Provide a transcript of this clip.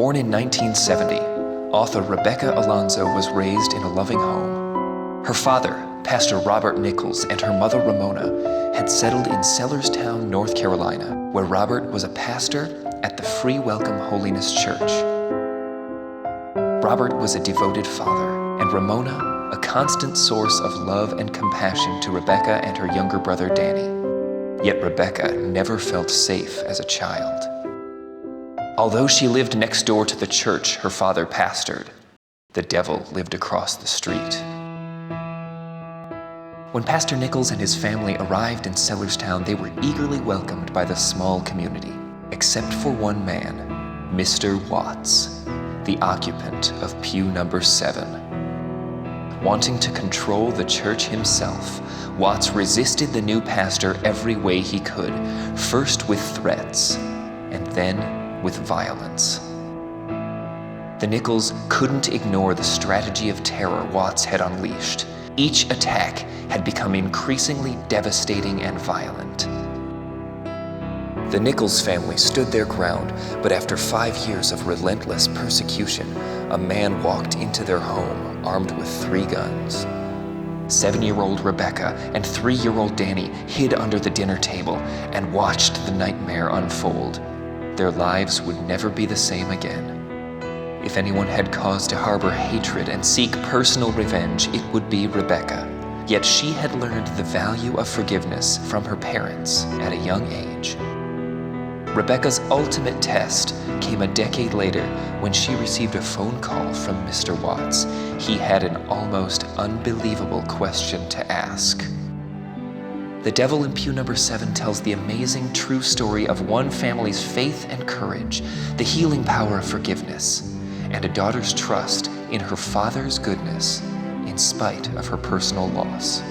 Born in 1970, author Rebecca Alonzo was raised in a loving home. Her father, Pastor Robert Nichols, and her mother Ramona had settled in Sellerstown, North Carolina, where Robert was a pastor at the Free Welcome Holiness Church. Robert was a devoted father, and Ramona a constant source of love and compassion to Rebecca and her younger brother Danny. Yet Rebecca never felt safe as a child. Although she lived next door to the church her father pastored, the devil lived across the street. When Pastor Nichols and his family arrived in Sellerstown, they were eagerly welcomed by the small community, except for one man, Mr. Watts, the occupant of Pew Number 7. Wanting to control the church himself, Watts resisted the new pastor every way he could, first with threats, and then with violence. The Nichols couldn't ignore the strategy of terror Watts had unleashed. Each attack had become increasingly devastating and violent. The Nichols family stood their ground, but after 5 years of relentless persecution, a man walked into their home armed with 3 guns. 7-year-old Rebecca and 3-year-old Danny hid under the dinner table and watched the nightmare unfold. Their lives would never be the same again. If anyone had cause to harbor hatred and seek personal revenge, it would be Rebecca. Yet she had learned the value of forgiveness from her parents at a young age. Rebecca's ultimate test came a decade later when she received a phone call from Mr. Watts. He had an almost unbelievable question to ask. The Devil in Pew Number 7 tells the amazing true story of one family's faith and courage, the healing power of forgiveness, and a daughter's trust in her father's goodness in spite of her personal loss.